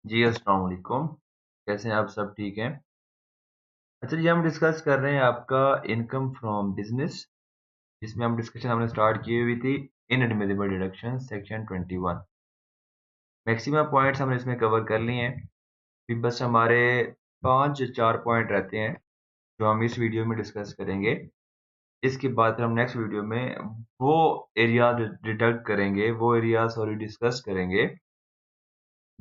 जी, अस्सलाम वालेकुम। कैसे हैं आप सब ठीक हैं? अच्छा जी, हम डिस्कस कर रहे हैं आपका इनकम फ्रॉम बिज़नेस, जिसमें हम डिस्कशन हमने स्टार्ट की हुई थी inadmissible deduction section 21। Maximum points हमने इसमें कवर कर लिए हैं। अभी बस हमारे 5-4 पॉइंट रहते हैं, जो हम इस वीडियो में डिस्कस करेंगे। इसके बाद फिर हम नेक्स्ट वीडियो में वो एरिया डिडक्ट करेंगे, वो एरिया सॉरी डिस्कस करेंगे,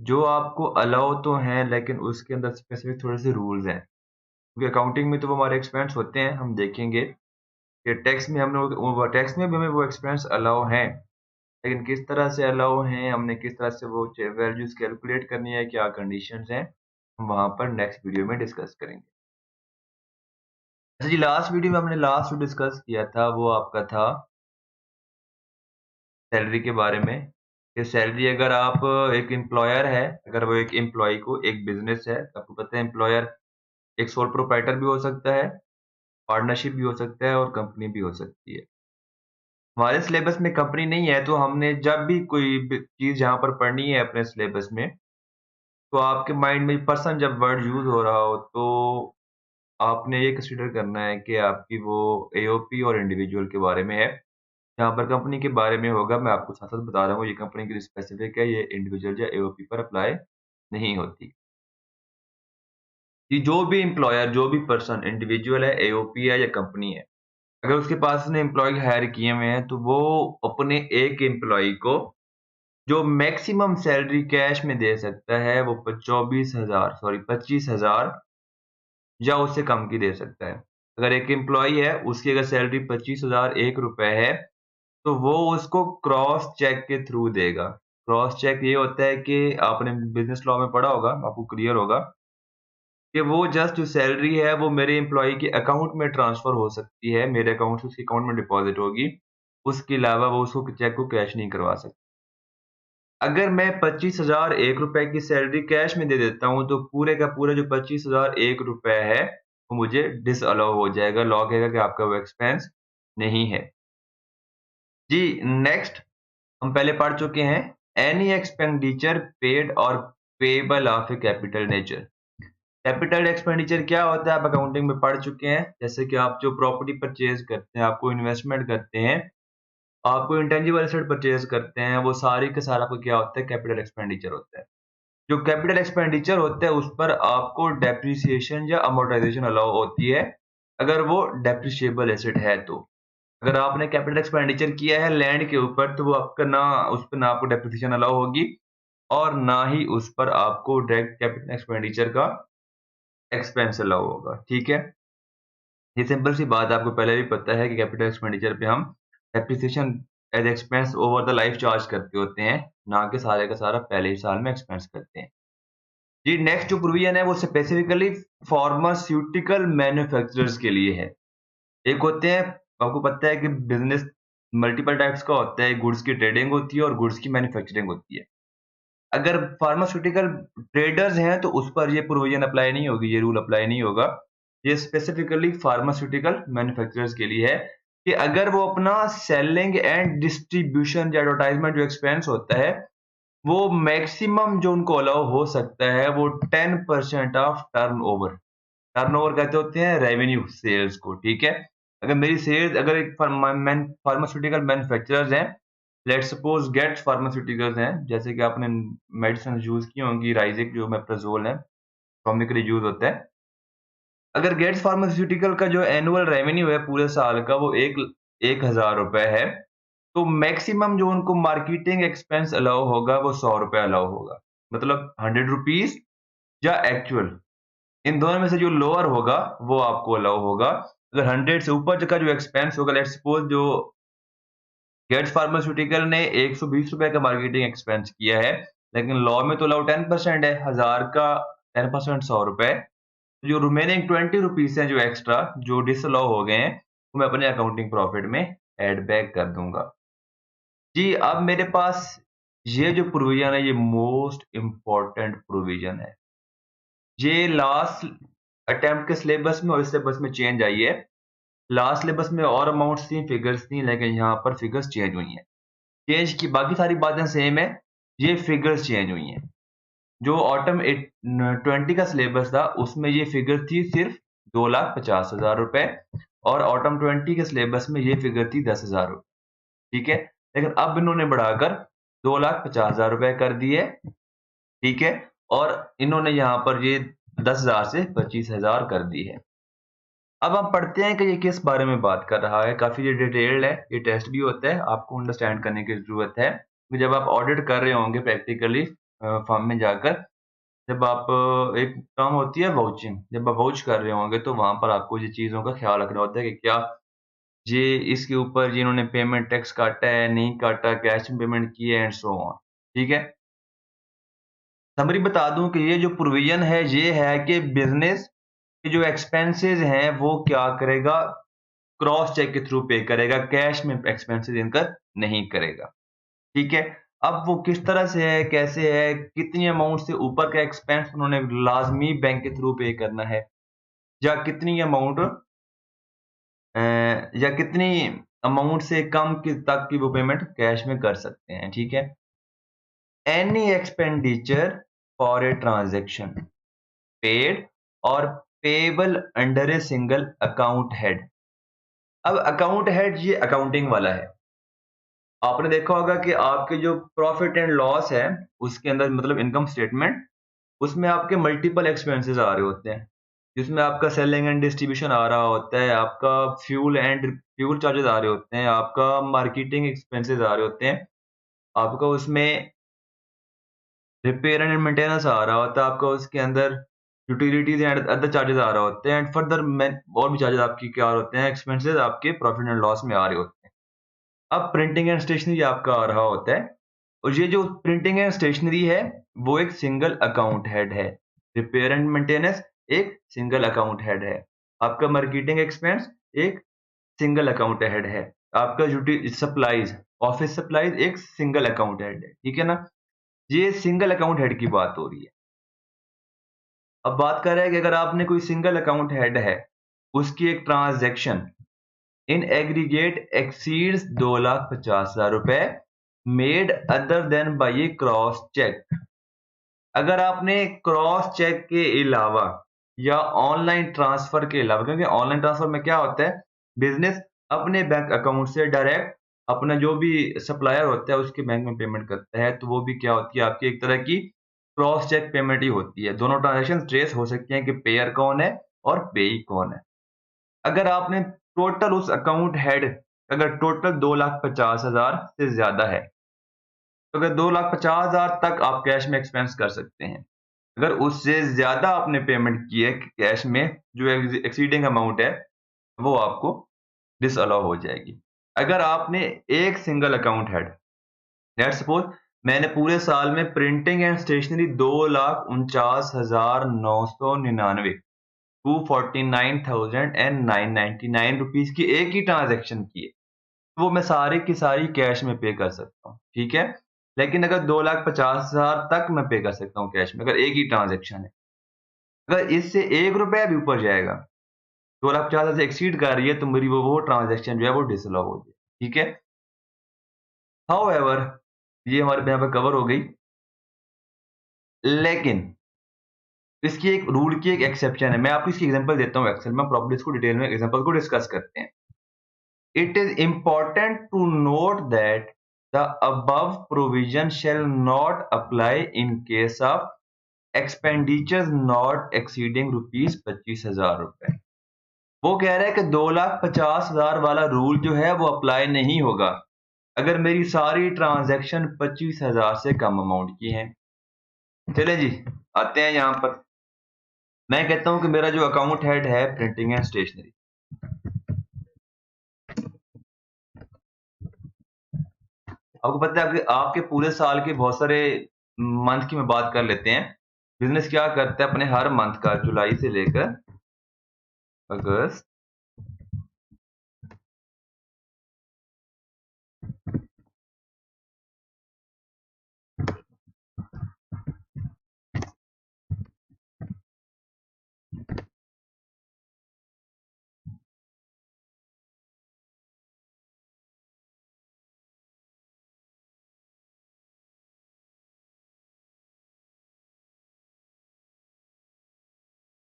जो आपको अलाउ तो हैं लेकिन उसके अंदर स्पेसिफिक थोड़े से रूल्स हैं। क्योंकि अकाउंटिंग में तो वो हमारे एक्सपेंस होते हैं, हम देखेंगे कि टैक्स में हमने वो टैक्स में भी हमें वो एक्सपेंस अलाउ हैं, लेकिन किस तरह से अलाउ हैं, हमने किस तरह से वो वैल्यूज़ कैलकुलेट करनी है, क्या कंडीशंस हैं, हम वहाँ पर नेक्स्ट वीडियो में डिस्कस करेंगे। अच्छा जी, लास्ट वीडियो में हमने लास्ट जो डिस्कस किया था, वो आपका था सैलरी के बारे में, कि सैलरी अगर आप एक एम्प्लॉयर है, अगर वो एक एम्प्लॉयी को एक बिज़नेस है, तो आपको पता है एम्प्लॉयर एक सोल प्रोप्राइटर भी हो सकता है, पार्टनरशिप भी हो सकता है और कंपनी भी हो सकती है। हमारे सिलेबस में कंपनी नहीं है, तो हमने जब भी कोई चीज़ यहाँ पर पढ़नी है अपने सिलेबस में, तो आपके माइंड में पर्सन जब वर्ड यूज़ हो रहा हो, तो आपने ये कंसीडर करना है कि आपकी वो एओपी और इंडिविजुअल के बारे में है। यहाँ पर कंपनी के बारे में होगा, मैं आपको साथ-साथ बता रहा हूँ, ये कंपनी के लिए स्पेसिफिक है, ये इंडिविजुअल या एओपी पर अप्लाई नहीं होती। कि जो भी एम्प्लॉयर, जो भी पर्सन इंडिविजुअल है, एओपी है या कंपनी है, अगर उसके पास उसने एम्प्लॉयी हायर किए हुए हैं, तो वो अपने एक एम्प्लॉयी को जो मैक्सिमम सैलरी कैश में दे सकता है वो 24,000 सॉरी 25,000 या उससे कम की दे सकता है। अगर एक एम्प्लॉयी है, उसकी अगर सैलरी 25,001 रुपए है, तो वो उसको क्रॉस चेक के थ्रू देगा। क्रॉस चेक ये होता है कि आपने बिज़नेस लॉ में पढ़ा होगा, आपको क्लियर होगा कि वो जस्ट जो सैलरी है वो मेरे एम्प्लॉयी के अकाउंट में ट्रांसफ़र हो सकती है, मेरे अकाउंट से उसके अकाउंट में डिपॉज़िट होगी। उसके अलावा वो उसको चेक को कैश नहीं करवा सकता। अगर मैं 25,001 रुपए की सैलरी कैश में दे देता हूँ, तो पूरे का पूरा जो 25,001 रुपए है, वो मुझे डिसअलाउ हो जाएगा। लॉ कहेगा कि आपका वो एक्सपेंस नहीं है। जी, नेक्स्ट हम पहले पढ़ चुके हैं, एनी एक्सपेंडिचर पेड और payable of A capital nature. Capital expenditure क्या होता है, आप अकाउंटिंग में पढ़ चुके हैं। जैसे कि आप जो प्रॉपर्टी परचेज़ करते हैं, आप कोई इन्वेस्टमेंट करते हैं, आप कोई इंटेंजिबल एसेट परचेज़ करते हैं, वो सारी का सारा आपका क्या होता है, कैपिटल एक्सपेंडिचर होता है। जो कैपिटल एक्सपेंडिचर होता है, उस पर आपको डेप्रिसिएशन या अमोर्टाइज़ेशन अलाउ होती है, अगर वो डेप्रिशिएबल एसेट है तो। अगर आपने कैपिटल एक्सपेंडिचर किया है लैंड के ऊपर, तो वो आपका ना उस पे ना आपको डेप्रिसिएशन अलाउ होगी और ना ही उस पर आपको डायरेक्ट कैपिटल एक्सपेंडिचर का एक्सपेंस अलाउ होगा, ठीक है? ये सिंपल सी बात है, आपको पहले भी पता है कि कैपिटल एक्सपेंडिचर पे हम depreciation as expense over the life charge करते होते हैं, ना कि सारे का सारा पहले ही साल में एक्सपेंस करते हैं। जी, नेक्स्ट जो प्रोविज़न है वो स्पेसिफिकली फार्मास्यूटिकल मैन्युफैक्चरर्स के लिए है। एक होते हैं, आपको पता है कि बिज़नेस मल्टीपल टाइप्स का होता है, गुड्स की ट्रेडिंग होती है और गुड्स की मैन्युफैक्चरिंग होती है। अगर फार्मास्यूटिकल ट्रेडर्स हैं तो उस पर ये प्रोविज़न अप्लाई नहीं होगी, ये रूल अप्लाई नहीं होगा। ये स्पेसिफिकली फार्मास्यूटिकल मैन्युफैक्चरर्स के लिए है कि अगर वो अपना सेलिंग एंड डिस्ट्रीब्यूशन या एडवर्टाइज़मेंट जो एक्सपेंस होता है, वो मैक्सिमम जो उनको अलाउ हो सकता है वो 10% ऑफ टर्नओवर। टर्नओवर कहते होते हैं रेवेन्यू सेल्स को, ठीक है? अगर मेरी सेल्स अगर एक फार्मास्यूटिकल मैन्युफैक्चरर्स हैं, लेट्स सपोज़ गेट्स फार्मास्यूटिकल्स हैं, जैसे कि आपने मेडिसिन यूज़ की होंगी, राइज़िक जो ओमेप्राज़ोल है, टॉनिक के लिए यूज़ होता है। अगर गेट्स फार्मास्यूटिकल का जो एनुअल रेवेन्यू है पूरे साल का वो 1,000 रुपए है, तो मैक्सिमम जो उनको मार्केटिंग एक्सपेंस अलाउ होगा वो 100 रुपए अलाउ होगा। मतलब 100 रुपीज़ या एक्चुअल, इन दोनों में से जो लोअर होगा वो आपको अलाउ होगा। अगर 100 से ऊपर का जो एक्सपेंस होगा, लेट्स सपोज़ जो गेट्स फार्मास्यूटिकल ने ₹120 का मार्केटिंग एक्सपेंस किया है, लेकिन लॉ में तो अलाउ 10% है, 1000 का 10% ₹100, जो रिमेनिंग 20 रुपीज़ हैं जो एक्स्ट्रा जो डिसअलाउ हो गए हैं, वो मैं अपने अकाउंटिंग प्रॉफिट में ऐड बैक कर दूँगा। जी, अब मेरे पास ये जो प्रोविज़न है ये मोस्ट इम्पोर्टेंट प्रोविज़न है। ये लास्ट अटेम्प्ट के सिलेबस में और इस सिलेबस में चेंज आई है। लास्ट सिलेबस में और अमाउंट्स थी, फिगर्स थी, लेकिन यहाँ पर फिगर्स चेंज हुई हैं। चेंज की बाकी सारी बातें सेम है, ये फिगर्स चेंज हुई हैं। जो ऑटम 20 का सिलेबस था उसमें ये फिगर थी सिर्फ 2,50,000 रुपए और ऑटम 20 के सिलेबस में ये फिगर थी 10,000 रुपए। ठीक है, लेकिन अब इन्होंने बढ़ाकर 2,50,000 रुपए कर दिए। ठीक है, और इन्होंने यहाँ पर ये 10,000 से 25,000 कर दी है। अब हम पढ़ते हैं कि ये किस बारे में बात कर रहा है। काफ़ी ये डिटेल्ड है, ये टेस्ट भी होता है, आपको अंडरस्टैंड करने की ज़रूरत है। कि जब आप ऑडिट कर रहे होंगे प्रैक्टिकली फर्म में जाकर, जब आप एक टर्म होती है वाउचिंग, जब आप वाउच कर रहे होंगे तो वहाँ पर आपको ये चीज़ों का ख़्याल रखना होता है कि क्या ये इसके ऊपर जिन्होंने पेमेंट टैक्स काटा है, नहीं काटा, कैश में पेमेंट की है एंड सो ऑन। ठीक है? समरी बता दूँ कि ये जो प्रोविज़न है, ये है कि बिज़नेस के जो एक्सपेंसेस हैं, वो क्या करेगा, क्रॉस चेक के थ्रू पे करेगा, कैश में एक्सपेंसेस इनकर नहीं करेगा। ठीक है? अब वो किस तरह से है, कैसे है, कितनी अमाउंट से ऊपर का एक्सपेंस उन्होंने लाज़मी बैंक के थ्रू पे करना है या कितनी अमाउंट या कितनी अमाउंट से कम की तक की वो पेमेंट कैश में कर सकते हैं। ठीक है? Any expenditure for a transaction paid और payable under a single account head. अब अकाउंट हेड ये अकाउंटिंग वाला है। आपने देखा होगा कि आपके जो प्रॉफिट एंड लॉस है, उसके अंदर मतलब इनकम स्टेटमेंट, उसमें आपके मल्टीपल एक्सपेंसेस आ रहे होते हैं। जिसमें आपका सेलिंग एंड डिस्ट्रीब्यूशन आ रहा होता है, आपका फ्यूल चार्जेस आ रहे होते हैं, आपका मार्केटिंग एक्सपेंसेस आ रहे होते हैं, आपका उसमें रिपेयर एंड मेंटेनेंस आ रहा होता है, आपका उसके अंदर यूटिलिटीज़ एंड अदर चार्जेस आ रहा होते हैं एंड फर्दर में और भी चार्जेस आपकी क्या होते हैं, एक्सपेंसेस आपके प्रॉफिट एंड लॉस में आ रहे होते हैं। अब प्रिंटिंग एंड स्टेशनरी आपका आ रहा होता है और ये जो प्रिंटिंग एंड स्टेशनरी है, वो एक सिंगल अकाउंट हेड है। रिपेयर एंड मेंटेनेंस एक सिंगल अकाउंट हेड है। आपका मार्केटिंग एक्सपेंस एक सिंगल अकाउंट हेड है। आपका सप्लाईज, ऑफिस सप्लाईज एक सिंगल अकाउंट हेड है। ठीक है ना? ये सिंगल अकाउंट हेड की बात हो रही है। अब बात कर रहे हैं कि अगर आपने कोई सिंगल अकाउंट हेड है, उसकी एक ट्रांजैक्शन इन एग्रीगेट एक्सीड्स 2,50,000 रुपए मेड अदर देन बाय ए क्रॉस चेक। अगर आपने क्रॉस चेक के अलावा या ऑनलाइन ट्रांसफर के अलावा, क्योंकि ऑनलाइन ट्रांसफर में क्या होता है, बिजनेस अपने बैंक अकाउंट से डायरेक्ट अपना जो भी सप्लायर होता है उसके बैंक में पेमेंट करता है, तो वो भी क्या होती है, आपकी एक तरह की क्रॉस चेक पेमेंट ही होती है। दोनों ट्रांजेक्शन ट्रेस हो सकते हैं कि पेयर कौन है और पेई कौन है। अगर आपने टोटल उस अकाउंट हेड, अगर टोटल 2,50,000 से ज़्यादा है, तो अगर 2,50,000 तक आप कैश में एक्सपेंस कर सकते हैं। अगर उससे ज़्यादा आपने पेमेंट की है कैश में, जो एक्सीडिंग अमाउंट है, वो आपको डिसअलाउ हो जाएगी। अगर आपने एक single account head, let's suppose मैंने पूरे साल में प्रिंटिंग एंड स्टेशनरी 2,49,999 249,999 रुपीज़ की एक ही ट्रांज़ैक्शन की है। वो मैं सारी की सारी कैश में पे कर सकता हूँ, ठीक है? लेकिन अगर 2,50,000 तक मैं पे कर सकता हूँ कैश में, अगर एक ही ट्रांज़ैक्शन है। अगर इससे ₹1 भी ऊपर जाएगा, 2,50,000 से एक्सीड कर रही है, तो मेरी वो ट्रांज़ैक्शन जो है वो डिसअलाउ हो जाएगी, ठीक है? हाउएवर ये हमारे यहाँ पे कवर हो गई, लेकिन इसकी एक रूल की एक एक्सेप्शन है। मैं आपको इसकी एग्ज़ाम्पल देता हूँ एक्सेल में, प्रॉपर्ली इसको डिटेल में एग्ज़ाम्पल को डिस्कस करते हैं। It is important to note that the above provision shall not apply in case of expenditures not exceeding rupees 25,000 रुपए। वो कह रहा है कि 2,50,000 वाला रूल जो है वो अप्लाई नहीं होगा अगर मेरी सारी ट्रांजैक्शन 25,000 से कम अमाउंट की हैं। चले जी, आते हैं यहाँ पर। मैं कहता हूँ कि मेरा जो अकाउंट हेड है प्रिंटिंग एंड स्टेशनरी, आपको पता है कि आपके पूरे साल के बहुत सारे मंथ की मैं बात कर लेते हैं। बिज़नेस क्या करता है अपने हर मंथ का, जुलाई से लेकर अगस्त,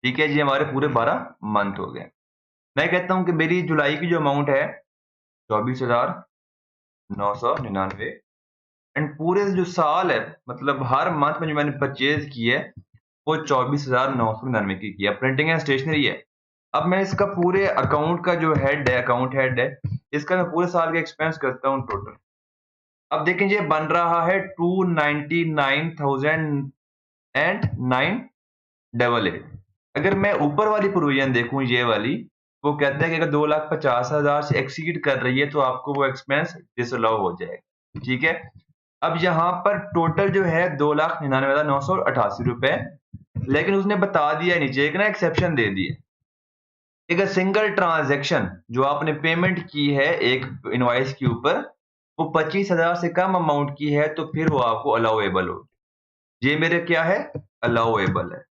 ठीक है जी, हमारे पूरे 12 मंथ हो गए। मैं कहता हूँ कि मेरी जुलाई की जो अमाउंट है 24,999 एंड पूरे जो साल है, मतलब हर मंथ में जो मैंने परचेज की है वो 24,999 की है। प्रिंटिंग एंड स्टेशनरी है। अब मैं इसका पूरे अकाउंट का जो हेड है, अकाउंट हेड है, इसका मैं पूरे साल का एक्सपेंस करता हूँ टोटल। अब देखें ये बन रहा है 299,009 अगर मैं ऊपर वाली प्रोविजन देखूं, ये वाली, वो कहता है कि अगर 2,50,000 से एक्सीड कर रही है तो आपको वो एक्सपेंस डिसअलाउ हो जाएगा। ठीक है। अब यहाँ पर टोटल जो है 2,99,988 रुपए, लेकिन उसने बता दिया नीचे एक ना एक्सेप्शन दे दिए, एक सिंगल ट्रांजैक्शन जो आपने पेमेंट की है एक इनवॉइस के ऊपर, वो 25,000 से कम अमाउंट की है तो फिर वो आपको अलाउएबल होगी। ये मेरे क्या है, अलाउएबल है।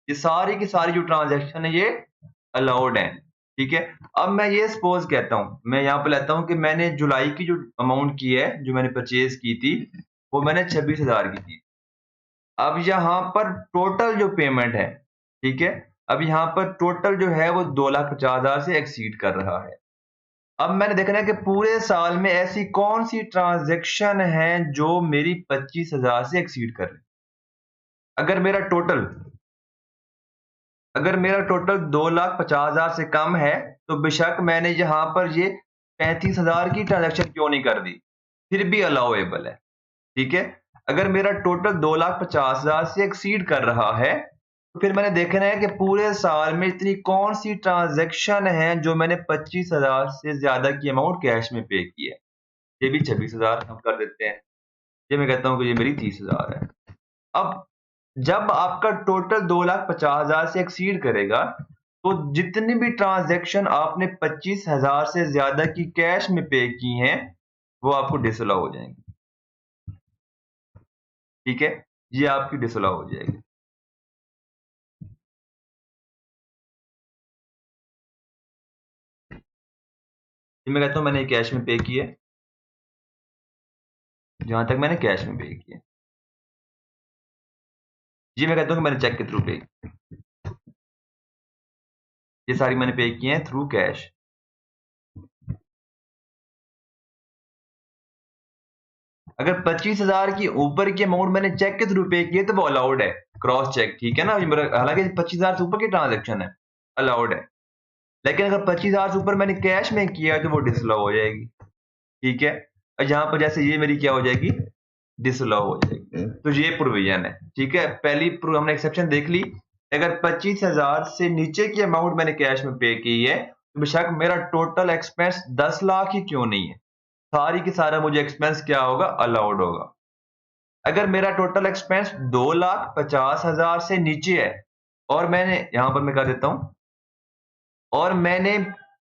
ये सारी की सारी जो ट्रांजैक्शन है ये अलाउड है। ठीक है। अब मैं ये सपोज कहता हूँ, मैं यहाँ पे लेता हूँ कि मैंने जुलाई की जो अमाउंट की है, जो मैंने परचेज की थी, वो मैंने 26,000 की थी। अब यहाँ पर टोटल जो पेमेंट है, ठीक है, अब यहाँ पर टोटल जो है वो 2,50,000 से एक्सीड कर रहा है। अब मैंने देखना है कि पूरे साल में ऐसी कौन सी ट्रांजैक्शन है जो मेरी 25,000 से एक्सीड कर रही है। अगर मेरा टोटल अगर मेरा टोटल 2,50,000 से कम है तो बेशक मैंने यहाँ पर ये 35,000 की ट्रांजैक्शन क्यों नहीं कर दी, फिर भी अलाउएबल है। ठीक है। अगर मेरा टोटल 2,50,000 से एक्सीड कर रहा है तो फिर मैंने देखना है कि पूरे साल में इतनी कौन सी ट्रांजैक्शन है जो मैंने 25,000 से ज्यादा की अमाउंट कैश में पे की है। ये भी 26,000 हम कर देते हैं। ये मैं कहता हूँ कि ये मेरी 30,000 है। अब जब आपका टोटल 2,50,000 से एक्सीड करेगा तो जितनी भी ट्रांजैक्शन आपने 25,000 से ज्यादा की कैश में पे की हैं वो आपको डिसअलाउ हो जाएंगी। ठीक है। ये आपकी डिसअलाउ हो जाएगी। ये मैं कहता हूँ मैंने कैश में पे की है, जहां तक मैंने कैश में पे की है। जी मैं कहता हूँ कि मैंने चेक के थ्रू पे, ये सारी मैंने पे की है थ्रू कैश। अगर 25,000 की ऊपर की अमाउंट मैंने चेक के थ्रू पे की है तो वो अलाउड है, क्रॉस चेक। ठीक है ना, हालांकि 25,000 से ऊपर की ट्रांजेक्शन है, अलाउड है। लेकिन अगर 25,000 से ऊपर मैंने कैश में किया है तो वो डिसअलाउ हो जाएगी। ठीक है। और यहाँ पर जैसे ये मेरी क्या हो जाएगी, डिसअलाउ हो जाएगी। तो ये प्रोविजन है। ठीक है। पहली हमने एक्सेप्शन देख ली। अगर 25,000 से नीचे की अमाउंट मैंने कैश में पे की है तो बेशक मेरा टोटल एक्सपेंस 10 लाख ही क्यों नहीं है, सारी की सारा मुझे एक्सपेंस क्या होगा, अलाउड होगा। अगर मेरा टोटल एक्सपेंस 2,50,000 से नीचे है और मैंने यहां पर मैं कर देता हूं, और मैंने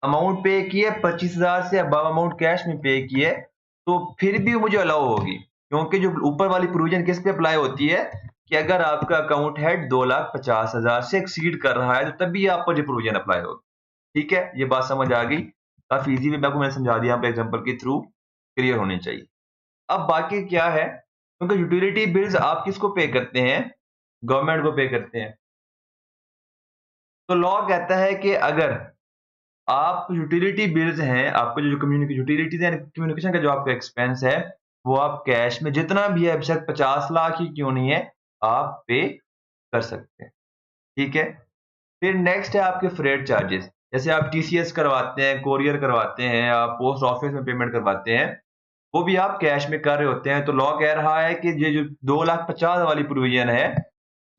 अमाउंट पे की है 25,000 से अब अमाउंट कैश में पे की है तो फिर भी मुझे अलाउ होगी, क्योंकि जो ऊपर वाली प्रोविजन किस पे अप्लाई होती है कि अगर आपका अकाउंट हेड 2,50,000 से एक्सीड कर रहा है तो तभी आप पर ये प्रोविजन अप्लाई होगी। ठीक है। ये बात समझ आ गई। काफी इजी वे में आपको मैंने समझा दिया, यहाँ पे एग्जांपल के थ्रू क्लियर होनी चाहिए। अब बाकी क्या है, क्योंकि यूटिलिटी बिल्स आप किसको पे करते हैं, गवर्नमेंट को पे करते हैं। तो लॉ कहता है कि अगर आप यूटिलिटी बिल्स हैं, आपको जो यूटिलिटीज एंड कम्युनिकेशन का जो आपका एक्सपेंस है वो आप कैश में जितना भी है, बेशक 50 लाख ही क्यों नहीं है, आप पे कर सकते हैं। ठीक है। फिर नेक्स्ट है आपके फ्रेट चार्जेस। जैसे आप टीसीएस करवाते हैं, कोरियर करवाते हैं, आप पोस्ट ऑफिस में पेमेंट करवाते हैं, वो भी आप कैश में कर रहे होते हैं। तो लॉ कह रहा है कि ये जो 2,50,000 वाली प्रोविजन है,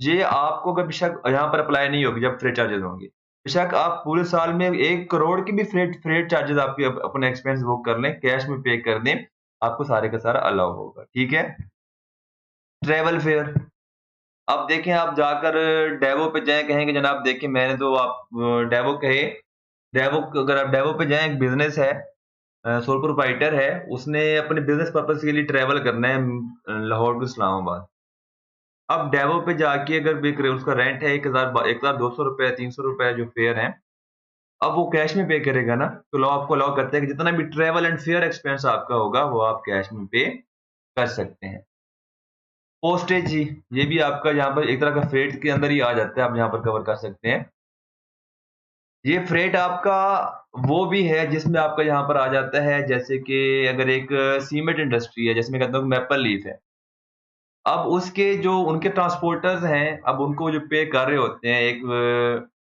ये आपको अगर बेशक यहाँ पर अप्लाई नहीं होगी जब फ्रेट चार्जेस होंगे। बेशक आप पूरे साल में 1 करोड़ की भी फ्रेट फ्रेट चार्जेस आपके अपने एक्सपेंस बुक कर लें, कैश में पे कर दें, आपको सारे का सारा अलाउ होगा। ठीक है। ट्रेवल फेयर, अब देखें आप जाकर डेवो पे जाएं, कहेंगे जनाब देखिए मैंने तो आप डेवो कहे, डेवो अगर आप डेवो पे जाएं, एक बिजनेस है, सोल प्रोप्राइटर है, उसने अपने बिजनेस पर्पज के लिए ट्रेवल करना है लाहौर टू इस्लामाबाद। अब डेवो पे जाके अगर उसका रेंट है 1,200 रुपए, 300 रुपए जो फेयर है, अब वो कैश में पे करेगा ना, तो लॉ आपको अलाउ करता है कि जितना भी ट्रेवल एंड फेयर एक्सपेंस आपका होगा वो आप कैश में पे कर सकते हैं। पोस्टेज जी, ये भी आपका यहाँ पर एक तरह का फ्रेट के अंदर ही आ जाता है, आप यहाँ पर कवर कर सकते हैं। ये फ्रेट आपका वो भी है जिसमें आपका यहाँ पर आ जाता है, जैसे कि अगर एक सीमेंट इंडस्ट्री है, जैसे मैं कहता हूँ मैपल लीफ है। अब उसके जो उनके ट्रांसपोर्टर्स हैं, अब उनको जो पे कर रहे होते हैं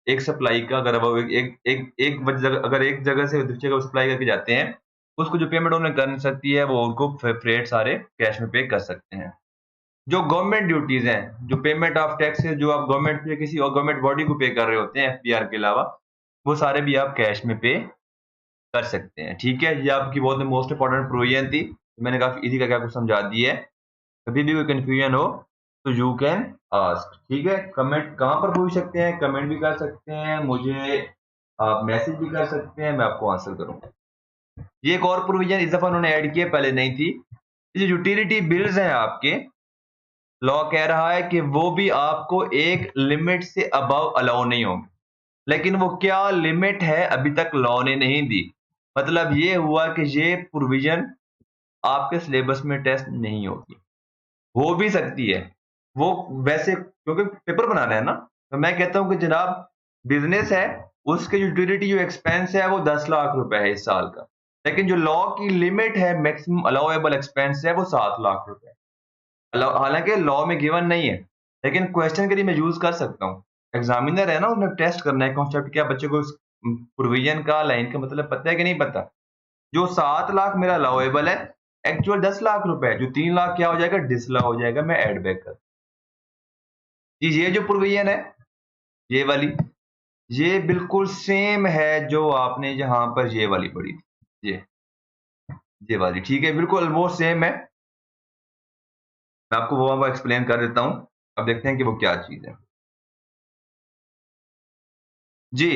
एक सप्लाई का, अगर वो एक एक एक ब जगह अगर एक जगह से दूसरी जगह सप्लाई करके जाते हैं, उसको जो पेमेंट उन्हें कर सकती है, वो उनको फ्रेट सारे कैश में पे कर सकते हैं। जो गवर्नमेंट ड्यूटीज़ हैं, जो पेमेंट ऑफ टैक्स जो आप गवर्नमेंट या किसी और गवर्नमेंट बॉडी को पे कर रहे होते हैं एफबीआर के अलावा, वो सारे भी आप कैश में पे कर सकते हैं। ठीक है? ये आपकी बहुत मोस्ट इम्पोर्टेंट प्रोविज़न थी। मैंने काफ़ी ईज़ी करके आपको समझा दी है। कभी भी कोई कन्फ्यूजन हो तो यू कैन आस्क। ठीक है? कमेंट कहाँ पर पूछ सकते हैं? कमेंट भी कर सकते हैं, मुझे आप मैसेज भी कर सकते हैं, मैं आपको आंसर करूँगा। ये एक और प्रोविज़न इस दफ़ा उन्होंने ऐड की है, पहले नहीं थी। ये यूटिलिटी बिल्स हैं आपके, लॉ कह रहा है कि वो भी आपको एक लिमिट से अबव अलाउ नहीं होंगे। लेकिन वो क्या लिमिट है अभी तक लॉ ने नहीं दी। मतलब ये हुआ कि ये प्रोविज़न आपके सिलेबस में टेस्ट नहीं होगी। हो भी सकती है। वो वैसे क्योंकि पेपर बनाना है ना, तो मैं कहता हूँ कि जनाब बिज़नेस है, उसकी यूटिलिटी जो एक्सपेंस है वो 10 लाख रुपए है इस साल का। लेकिन जो लॉ की लिमिट है मैक्सिमम अलाउएबल एक्सपेंस है वो 7 लाख रुपए है। हालाँकि लॉ में गिवन नहीं है, लेकिन क्वेश्चन के लिए मैं यूज़ कर सकता हूँ। एग्ज़ामिनर है ना, उन्हें टेस्ट करना है कॉन्सेप्ट क्या बच्चे को इस प्रोविज़न का लाइन का मतलब पता है कि नहीं पता। जो 7 लाख मेरा अलाउएबल है, एक्चुअल 10 लाख रुपए है, जो 3 लाख क्या हो जाएगा डिसअलाउ हो जाएगा, मैं ऐड बैक कर जी, ये जो प्रोविज़न है, ये वाली, ये बिल्कुल सेम है जो आपने यहाँ पर ये वाली पढ़ी थी। ये वाली, ठीक है? बिल्कुल ऑलमोस्ट सेम है। मैं आपको वो अब एक्सप्लेन कर देता हूँ। अब देखते हैं कि वो क्या चीज़ है। जी,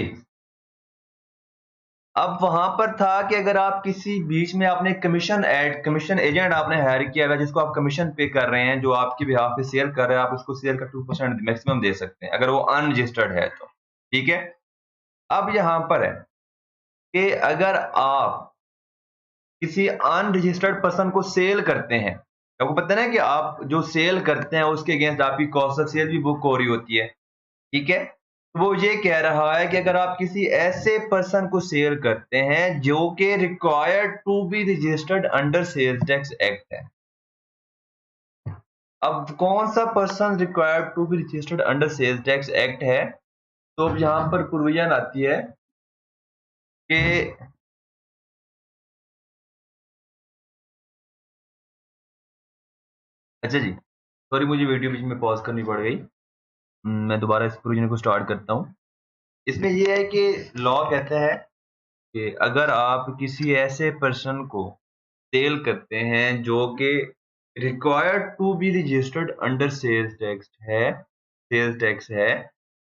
अब वहाँ पर था कि अगर आप किसी बीच में आपने कमीशन एजेंट आपने हायर किया हुआ है, जिसको आप कमीशन पे कर रहे हैं, जो आपके बिहाफ़ पे सेल कर रहा है, आप उसको सेल का 2% मैक्सिमम दे सकते हैं, अगर वो अनरजिस्टर्ड है तो। ठीक है? अब यहाँ पर है कि अगर आप किसी अनरजिस्टर्ड पर्सन को सेल करते हैं, आपको पता है ना कि आप जो सेल करते हैं उसके अगेंस्ट आपकी कॉस्ट ऑफ सेल भी बुक हो रही होती है, ठीक है? तो वो ये कह रहा है कि अगर आप किसी ऐसे पर्सन को सेल करते हैं जो कि required to be registered under sales tax act है। अब कौन सा person required to be registered under sales tax act है? तो अब यहाँ पर प्रोविजन आती है कि अच्छा जी, सॉरी मुझे वीडियो बीच में पॉज़ करनी पड़ गई। मैं दोबारा इस प्रोविज़न को स्टार्ट करता हूँ। इसमें ये है कि लॉ कहता है कि अगर आप किसी ऐसे पर्सन को सेल करते हैं जो कि required to be registered under sales tax है,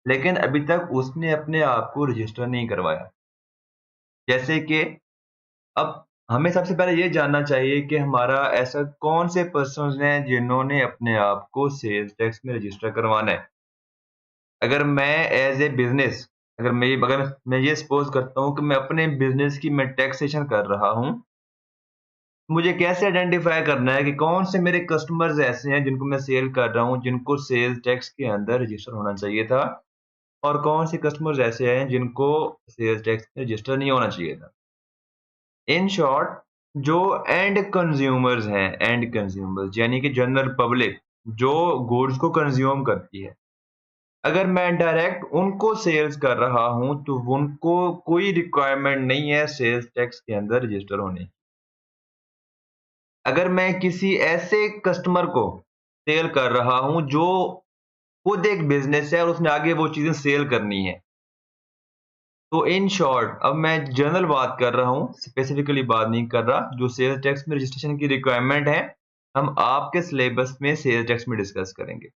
लेकिन अभी तक उसने अपने आप को रजिस्टर नहीं करवाया। जैसे कि अब हमें सबसे पहले ये जानना चाहिए कि हमारा ऐसा कौन से पर्सन्स हैं जिन्होंने अपने आप को सेल्स टैक्स में रजिस्टर करवाना है। अगर मैं एज़ ए बिज़नेस अगर मैं ये सपोज़ करता हूँ कि मैं अपने बिज़नेस की मैं टैक्सेशन कर रहा हूँ, मुझे कैसे आइडेंटिफ़ाई करना है कि कौन से मेरे कस्टमर्स ऐसे हैं जिनको मैं सेल कर रहा हूँ, जिनको सेल्स टैक्स के अंदर रजिस्टर होना चाहिए था और कौन से कस्टमर्स ऐसे हैं जिनको सेल्स टैक्स में रजिस्टर नहीं होना चाहिए था। इन शॉर्ट जो एंड कंज्यूमर्स यानी कि जनरल पब्लिक जो गुड्स को कंज़्यूम करती है। अगर मैं डायरेक्ट उनको सेल्स कर रहा हूँ, तो उनको कोई रिक्वायरमेंट नहीं है सेल्स टैक्स के अंदर रजिस्टर होने की। अगर मैं किसी ऐसे कस्टमर को सेल कर रहा हूँ जो खुद एक बिज़नेस है और उसने आगे वो चीज़ें सेल करनी है। तो इन शॉर्ट अब मैं जनरल बात कर रहा हूँ, स्पेसिफिकली बात नहीं कर रहा। जो सेल्स टैक्स में रजिस्ट्रेशन की रिक्वायरमेंट है, हम आपके सिलेबस में सेल्स टैक्स में डिस्कस करेंगे।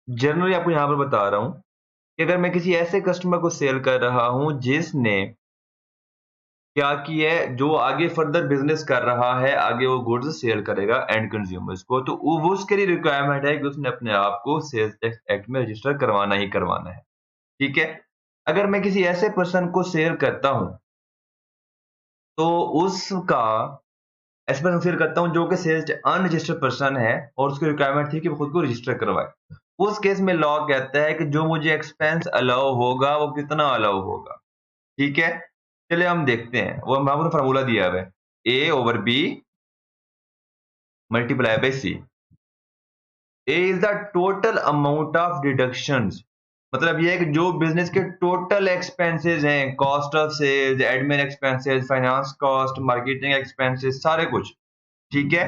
जनरली आपको यहाँ पर बता रहा हूँ कि अगर मैं किसी ऐसे कस्टमर को सेल कर रहा हूँ जिसने क्या की है, जो आगे फर्दर बिज़नेस कर रहा है, आगे वो गुड्स सेल करेगा एंड कंज्यूमर्स को, तो वो उसके लिए रिक्वायरमेंट है कि उसने अपने आप को सेल्स टैक्स एक्ट में रजिस्टर करवाना ही करवाना है। ठीक है? अगर मैं किसी ऐसे पर्सन को सेल करता हूँ, तो उसका ऐसे पर्सन कंसीडर करता हूँ जो कि सेल्स अनरजिस्टर्ड पर्सन है और उसकी रिक्वायरमेंट थी कि वो खुद को रजिस्टर करवाए। उस केस में लॉ कहता है कि जो मुझे एक्सपेंस अलाउ होगा वो कितना अलाउ होगा। ठीक है, चलिए हम देखते हैं। वो आपको फार्मूला दिया हुआ है, a over b multiply by c. A is the total amount of deductions, मतलब ये है कि जो बिजनेस के टोटल एक्सपेंसेस हैं, cost of sales, admin expenses, finance cost, marketing expenses, सारे कुछ। ठीक है,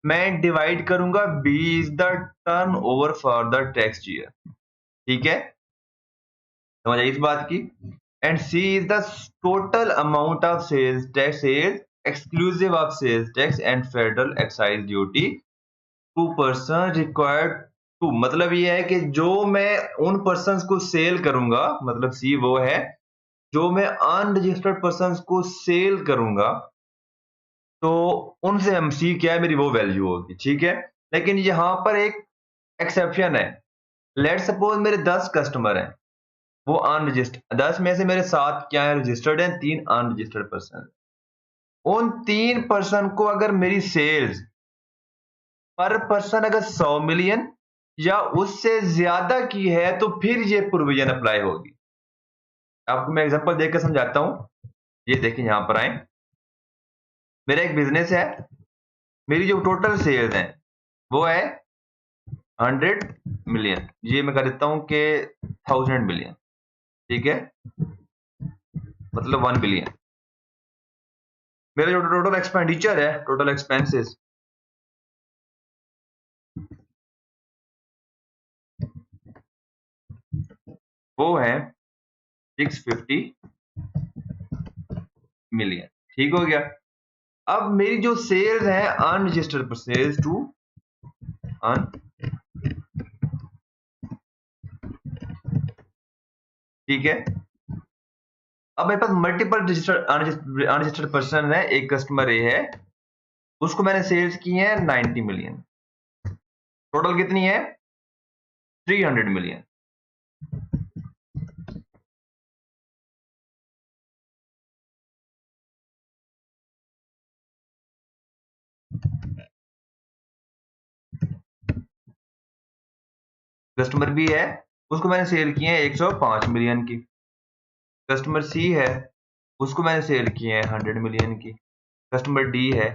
मैं डिवाइड करूंगा b is the turnover for the tax year. ठीक है, समझ आई इस बात की। And c is the total amount of sales tax, sales exclusive of sales tax and federal excise duty to person required to, मतलब ये है कि जो मैं उन पर्सन को सेल करूंगा, मतलब सी वो है जो मैं अनरजिस्टर्ड पर्सन को सेल करूंगा, तो उनसे हम सी क्या है मेरी वो वैल्यू होगी। ठीक है, लेकिन यहां पर एक एक्सेप्शन है। लेट सपोज मेरे 10 कस्टमर हैं, वो अनरजिस्टर्ड, 10 में से मेरे 7 क्या है रजिस्टर्ड हैं, 3 अनरजिस्टर्ड पर्सन। उन 3 पर्सन को अगर मेरी सेल्स पर पर्सन अगर 100 मिलियन या उससे ज्यादा की है तो फिर ये प्रोविजन अप्लाई होगी। आपको मैं एग्जांपल देकर समझाता हूं। ये देखिए यहां पर आए, मेरा एक बिजनेस है, मेरी जो टोटल सेल्स है वो है 100 मिलियन, ये मैं कर देता हूं कि 1000 मिलियन। ठीक है, मतलब 1 बिलियन। मेरा जो टोटल एक्सपेंडिचर है, टोटल एक्सपेंसेस, वो है 650 मिलियन। ठीक हो गया। अब मेरी जो सेल्स है अनरजिस्टर्ड सेल्स टू अन, ठीक है, अब मेरे पास मल्टीपल अनरजिस्टर्ड पर्सन है। एक कस्टमर ए है, उसको मैंने सेल्स की है 90 मिलियन। टोटल कितनी है 300 मिलियन। कस्टमर बी है, उसको मैंने सेल की है 105 मिलियन की। कस्टमर सी है, उसको मैंने सेल की है 100 मिलियन की। कस्टमर डी है,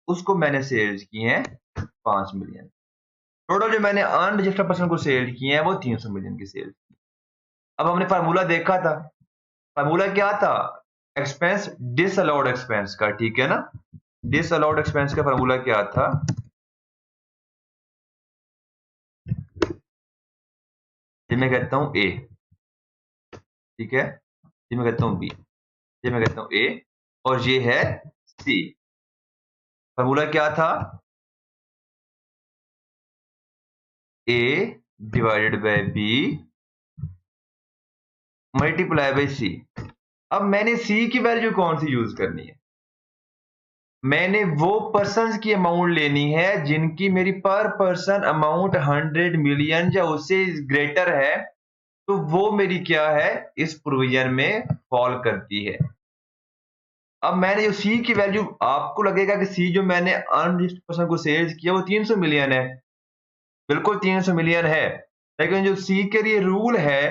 उसको मैंने सेल्स की है 5 मिलियन। टोटल जो मैंने अनरजिस्टर्ड पर्सन को सेल की है वो 300 मिलियन की सेल। अब हमने फार्मूला देखा था, फार्मूला क्या था, एक्सपेंस डिसअलाउड एक्सपेंस का। ठीक है ना, डिसअलाउड एक्सपेंस का फार्मूला क्या था, ये मैं कहता हूं ए, ठीक है, ये मैं कहता हूं बी, ये मैं कहता हूं ए, और ये है सी। फार्मूला क्या था, a divided by b multiply by c. अब मैंने सी की वैल्यू कौन सी यूज करनी है, मैंने वो पर्सन की अमाउंट लेनी है जिनकी मेरी पर पर्सन अमाउंट 100 मिलियन या उससे ग्रेटर है, तो वो मेरी क्या है इस प्रोविजन में फॉल करती है। अब मैंने जो सी की वैल्यू, आपको लगेगा कि सी जो मैंने अनरजिस्टर्ड पर्सन को सेल्स किया वो 300 मिलियन है, बिल्कुल 300 मिलियन है, लेकिन जो सी के लिए रूल है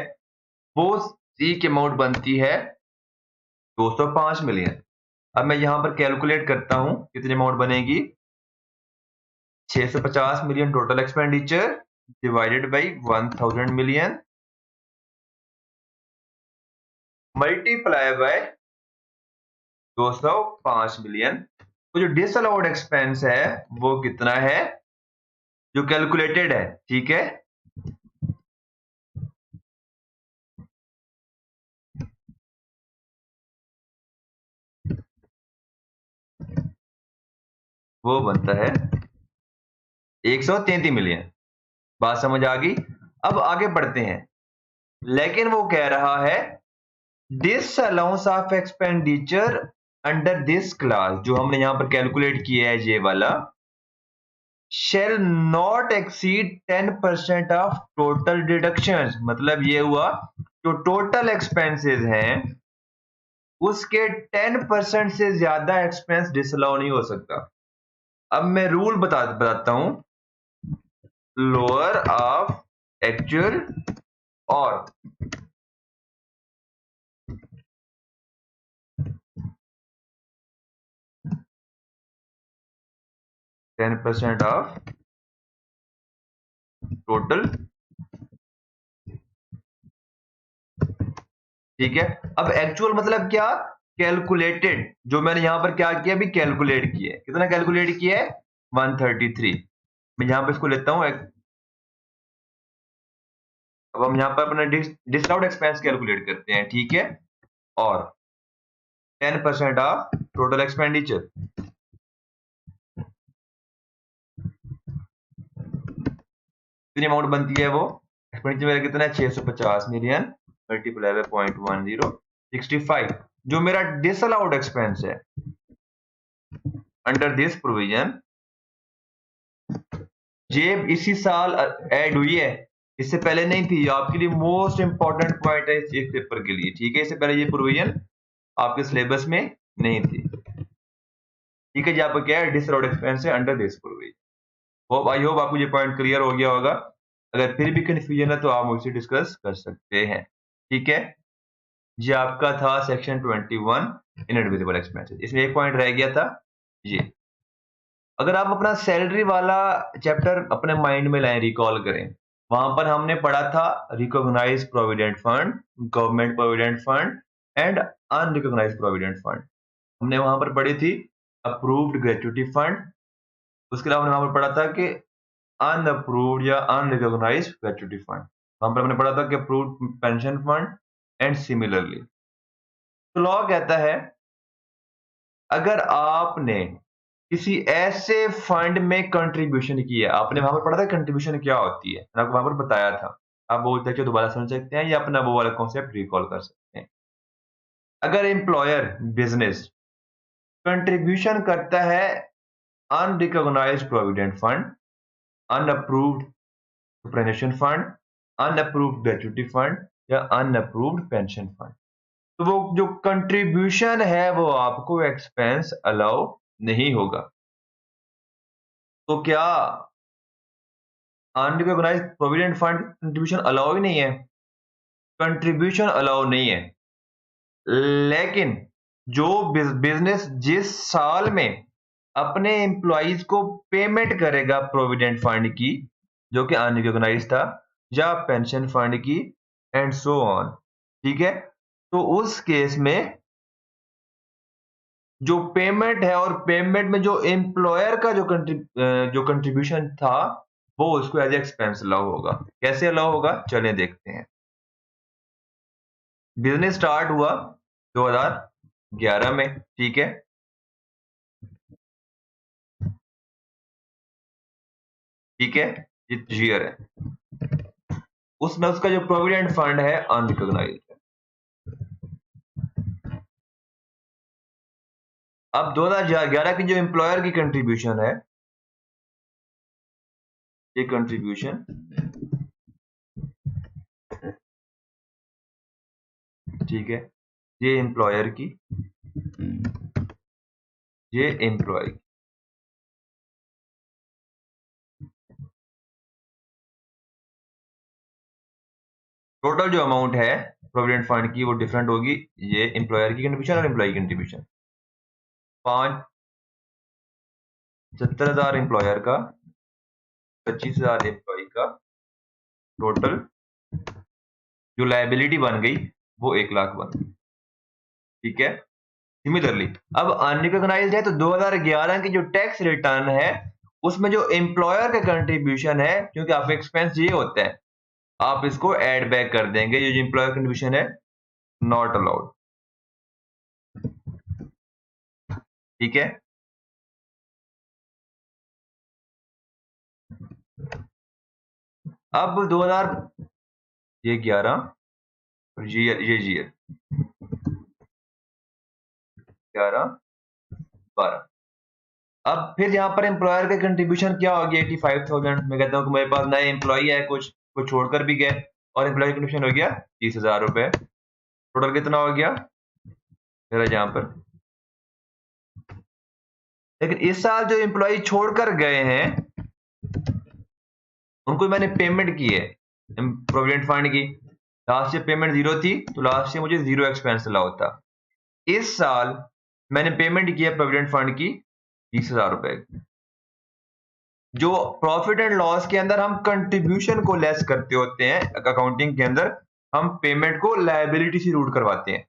वो सी की अमाउंट बनती है 205 मिलियन। अब मैं यहां पर कैलकुलेट करता हूं कितनी अमाउंट बनेगी, 650 million total expenditure divided by 1000 million multiply by 205 million. तो जो डिसअलाउड एक्सपेंस है वो कितना है जो कैलकुलेटेड है। ठीक है, वो बनता है 133 मिलियन। बात समझ आ गई। अब आगे बढ़ते हैं, लेकिन वो कह रहा है this allowance of expenditure under this class, जो हमने यहां पर कैलकुलेट किया है ये वाला, shall not exceed 10% of total deductions. मतलब ये हुआ जो टोटल एक्सपेंसेस हैं उसके 10% से ज्यादा एक्सपेंस डिसअलाउ नहीं हो सकता। अब मैं रूल बताता हूं, लोअर ऑफ एक्चुअल और 10% ऑफ टोटल। ठीक है, अब एक्चुअल मतलब क्या, कैलकुलेटेड। जो मैंने यहां पर क्या किया, अभी कैलकुलेट किया है, कितना कैलकुलेट किया है, 133। मैं यहां पर इसको लेता हूं। अब हम यहां पर अपना डिसअलाउड एक्सपेंस कैलकुलेट करते हैं, ठीक है, और 10% ऑफ टोटल एक्सपेंडिचर। कितनी अमाउंट बनती है वो, एक्सपेंडिचर मेरा कितना है, 650 मिलियन मल्टीप्लाई बाय 0.10, 65। जो मेरा डिसअलाउड एक्सपेंस है अंडर दिस प्रोविजन, ये इसी साल ऐड हुई है, इससे पहले नहीं थी। ये आपके लिए मोस्ट इंपॉर्टेंट पॉइंट है इस पेपर के लिए, ठीक है। इससे पहले ये प्रोविजन आपके सिलेबस में नहीं थी, ठीक है जी। आपको क्या है, डिसअलाउड एक्सपेंस है under this provision. Hope, I hope आपको ये पॉइंट क्लियर हो गया होगा। अगर फिर भी कंफ्यूजन है तो आप मुझसे डिस्कस कर सकते हैं, ठीक है। ये आपका था सेक्शन 21 इनएडमिसिबल एक्सपेंसेस। इसमें एक पॉइंट रह गया था ये। अगर आप अपना सैलरी वाला चैप्टर अपने माइंड में लाएं, रिकॉल करें, वहां पर हमने पढ़ा था recognise provident fund, government provident fund and unrecognise provident fund. हमने वहां पर पढ़ी थी अप्रूव्ड ग्रेच्युटी फंड। उसके अलावा हमने वहां पर पढ़ा था कि अनअप्रूव्ड या अनरिकॉग्नाइज्ड ग्रेच्युटी फंड। वहां पर हमने पढ़ा था कि approved pension fund and similarly. तो लॉ कहता है, अगर आपने किसी ऐसे फंड में कंट्रीब्यूशन किया, आपने वहां पर पढ़ा था कंट्रीब्यूशन क्या होती है, मैंने आपको वहां पर बताया था। आप वो देखिए दोबारा समझ सकते हैं या अपना वो वाला कॉन्सेप्ट रिकॉल कर सकते हैं। अगर एम्प्लॉयर बिजनेस कंट्रीब्यूशन करता है unrecognised provident fund, unapproved superannuation fund, unapproved gratuity fund या अनअप्रूव्ड पेंशन फंड, तो वो जो कंट्रीब्यूशन है वो आपको एक्सपेंस अलाउ नहीं होगा। तो क्या unrecognised provident fund contribution allow ही नहीं है? कंट्रीब्यूशन अलाउ नहीं है, लेकिन जो बिजनेस जिस साल में अपने एम्प्लॉइज को पेमेंट करेगा प्रोविडेंट फंड की, जो कि अनरिकॉग्नाइज्ड था, या पेंशन फंड की एंड सो ऑन, ठीक है, तो उस केस में जो पेमेंट है और पेमेंट में जो एम्प्लॉयर का जो कंट्रीब्यूशन था, वो उसको एज एक्सपेंस अलाउ होगा। कैसे अलाउ होगा, चलें देखते हैं। बिजनेस स्टार्ट हुआ 2011 में, ठीक है, ठीक है, ये ईयर है। उसमें उसका जो प्रोविडेंट फंड है अनरिकॉग्नाइज्ड है। अब 2011 की जो एम्प्लॉयर की कंट्रीब्यूशन है, ये कंट्रीब्यूशन, ठीक है, ये एम्प्लॉयर की, ये एम्प्लॉय, टोटल जो अमाउंट है प्रोविडेंट फंड की वो डिफरेंट होगी। ये एम्प्लॉयर की कंट्रीब्यूशन और एम्प्लॉय की कंट्रीब्यूशन। 75,000 एम्प्लॉयर का, 25,000 एम्प्लॉय का, टोटल जो लायबिलिटी बन गई वो 1 लाख बन गई, ठीक है। सिमिलरली अब अनरिकॉग्नाइज्ड है, तो 2011 की जो टैक्स रिटर्न है उसमें जो एम्प्लॉयर का कंट्रीब्यूशन है, क्योंकि आपका एक्सपेंस ये होता है, आप इसको ऐड बैक कर देंगे। ये जो एम्प्लॉयर कंट्रीब्यूशन है नॉट अलाउड, ठीक है। अब 2000, ये 11 और ये जी 11 12। अब फिर यहाँ पर एम्प्लॉयर का कंट्रीब्यूशन क्या हो गया, 85,000। मैं कहता हूँ कि मेरे पास नए एम्प्लॉई है, कुछ छोड़कर भी गए, और एम्प्लॉय कंट्रीब्यूशन हो गया 30,000 रुपए। टोटल कितना हो गया मेरा, यहाँ पर लेकिन इस साल जो एम्प्लॉय छोड़कर गए हैं उनको मैंने पेमेंट की है प्रोविडेंट फंड की। लास्ट ईयर पेमेंट 0 थी, तो लास्ट ईयर मुझे 0 एक्सपेंस अलाउ था। इस साल मैंने पेमेंट की है प्रोविडेंट फंड की 20,000 रुपए। जो प्रॉफिट एंड लॉस के अंदर हम कंट्रीब्यूशन को लेस करते होते हैं, अकाउंटिंग के अंदर हम पेमेंट को लायबिलिटी से रूट करवाते हैं।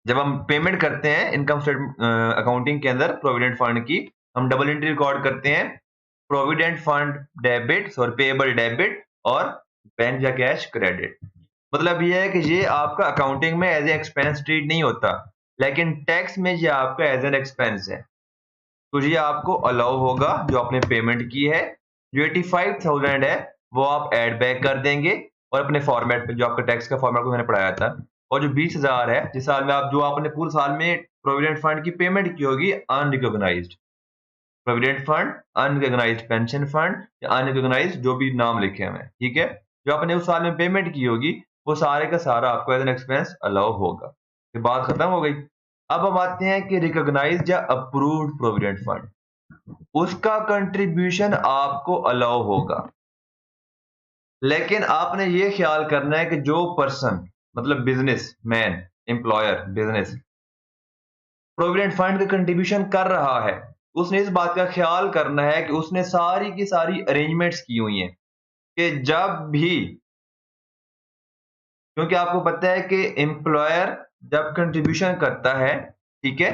जब हम पेमेंट करते हैं इनकम स्टेटमेंट अकाउंटिंग के अंदर प्रोविडेंट फंड की, हम डबल एंट्री रिकॉर्ड करते हैं, प्रोविडेंट फंड डेबिट और पेएबल डेबिट और बैंक या कैश क्रेडिट। मतलब ये है कि ये आपका अकाउंटिंग में एज ए एक्सपेंस ट्रीट नहीं होता, लेकिन टैक्स में ये आपका एज एन एक्सपेंस है। तो ये आपको अलाउ होगा जो आपने पेमेंट की है। जो 85,000 है वो आप एड बैक कर देंगे और अपने फॉर्मेट पे जो आपका टैक्स का फॉर्मेट को मैंने पढ़ाया था। और जो 20,000 है जिस साल में आप जो आपने पूरे साल में प्रोविडेंट फंड की पेमेंट की होगी unrecognised provident fund, unrecognised pension fund या अनरिकॉग्नाइज्ड जो भी नाम लिखे हुए हैं, ठीक है, जो आपने उस साल में पेमेंट की होगी वो सारे का सारा आपको एज एन एक्सपेंस अलाउ होगा। ये बात खत्म हो गई। अब हम आते हैं कि रिकॉग्नाइज्ड या अप्रूव्ड प्रोविडेंट फंड, उसका कंट्रीब्यूशन आपको अलाउ होगा। लेकिन आपने ये ख्याल करना है कि जो पर्सन मतलब business man, employer, business provident fund का कंट्रीब्यूशन कर रहा है, उसने इस बात का ख्याल करना है कि उसने सारी की सारी अरेंजमेंट्स की हुई हैं कि जब भी, क्योंकि आपको पता है कि एम्प्लॉयर जब कंट्रीब्यूशन करता है, ठीक है,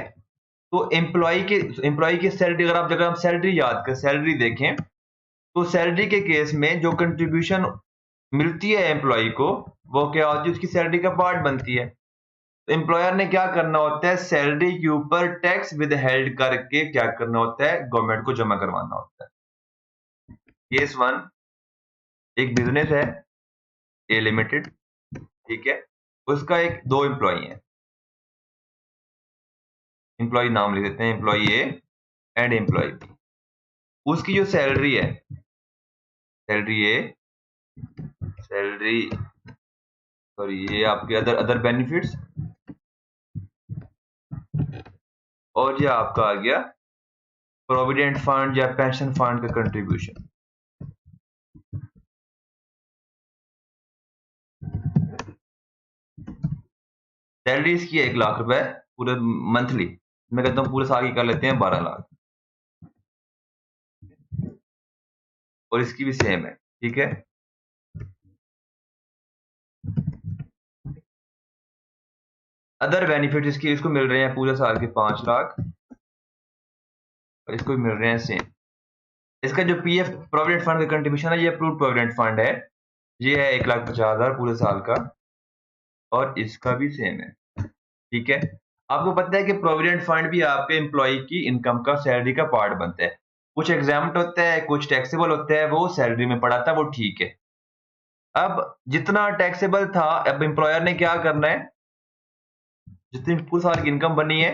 तो एम्प्लॉय की सैलरी, अगर हम सैलरी याद करें, सैलरी देखें, तो सैलरी के केस में जो कंट्रीब्यूशन मिलती है एम्प्लॉय को वो क्या होती है, उसकी सैलरी का पार्ट बनती है। तो एम्प्लॉयर ने क्या करना होता है, सैलरी के ऊपर टैक्स विदहेल्ड करके क्या करना होता है, गवर्नमेंट को जमा करवाना होता है। केस 1, एक बिजनेस है ए लिमिटेड, ठीक है, उसका एक 2 एम्प्लॉय है, एम्प्लॉय नाम लिख देते हैं, employ A and employ B. उसकी जो सैलरी है, सैलरी ए, सैलरी, सॉरी, ये आपके अदर अदर बेनिफिट्स, और ये आपका आ गया प्रोविडेंट फंड या पेंशन फंड का कंट्रीब्यूशन। सैलरी इसकी है 1 लाख रुपए पूरे मंथली, मैं कहता हूँ पूरे साल की कर लेते हैं 12 लाख, और इसकी भी सेम है, ठीक है। अदर बेनिफिट इसकी, इसको मिल रहे हैं पूरे साल के 5 लाख, और इसको भी मिल रहे हैं सेम। इसका जो पीएफ प्रोविडेंट फंड का कंट्रीब्यूशन है, ये अप्रूव्ड प्रोविडेंट फंड है, ये है 1,50,000 पूरे साल का, और इसका भी सेम है, ठीक है। आपको पता है कि प्रोविडेंट फंड भी आपके एम्प्लॉय की इनकम का, सैलरी का पार्ट बनता है। कुछ एग्जाम्प्ट होता है, कुछ टैक्सेबल होता है, वो सैलरी में पड़ा था, वो ठीक है। अब जितना टैक्सेबल था, अब एम्प्लॉयर ने क्या करना है, जितनी पूरे साल की इनकम बनी है,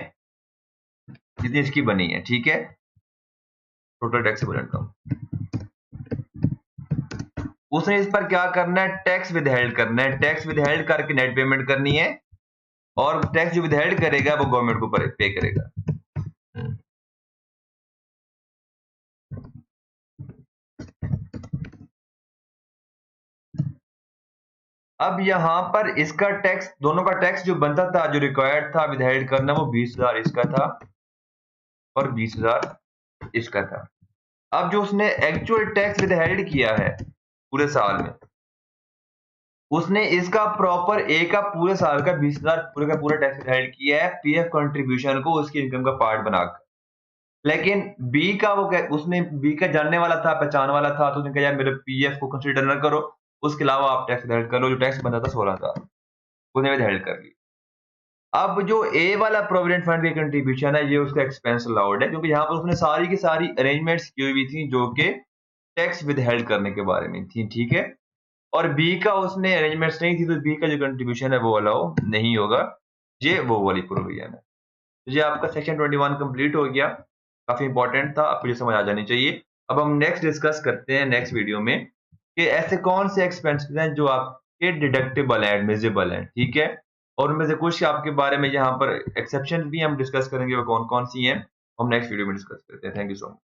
जितनी इसकी बनी है, ठीक है, टोटल टैक्सेबल इनकम, उसने इस पर क्या करना है, टैक्स विदहेल्ड करना है। टैक्स विदहेल्ड करके नेट पेमेंट करनी है, और टैक्स जो विदहेल्ड करेगा वो गवर्नमेंट को पे करेगा। अब यहां पर इसका टैक्स, दोनों का टैक्स जो बनता था, जो रिक्वायर्ड था विदहेल्ड करना, वो 20,000 इसका था और 20,000 इसका था। अब जो उसने एक्चुअल टैक्स विदहेल्ड किया है पूरे साल में, उसने इसका प्रॉपर ए का पूरे साल का 20,000 पूरे का पूरा टैक्स विदहेल्ड किया है, पीएफ कंट्रीब्यूशन को उसकी इनकम का पार्ट बनाकर। लेकिन बी का उसने बी का जानने वाला था, पहचान वाला था, तो उसने कहा यार मेरे पीएफ को कंसीडर न करो, उसके अलावा आप टैक्स विदहेल्ड कर लो। जो टैक्स बना था 16,000, उसने विदहेल्ड कर ली। अब जो ए वाला प्रोविडेंट फंड की कंट्रीब्यूशन है, ये उसका एक्सपेंस अलाउड है, क्योंकि यहाँ पर उसने सारी की सारी अरेंजमेंट्स की हुई थी जो कि टैक्स विदहेल्ड करने के बारे में थी, ठीक है। और बी का उसने अरेंजमेंट्स नहीं थी, तो बी का जो कंट्रीब्यूशन है वो अलाउ नहीं होगा। ये वो वाली प्रोविजन है। तो ये आपका सेक्शन 21 कंप्लीट हो गया, काफी इंपॉर्टेंट था, आपको ये समझ आ जानी चाहिए। अब हम नेक्स्ट डिस्कस करते हैं नेक्स्ट वीडियो में कि ऐसे कौन से एक्सपेंसेस हैं जो आपके डिडक्टेबल है, एडमिसिबल है, ठीक है, और उनमें से कुछ आपके बारे में यहाँ पर एक्सेप्शन भी हम डिस्कस करेंगे, वो कौन कौन सी हैं। हम नेक्स्ट वीडियो में डिस्कस करते हैं। Thank you so much.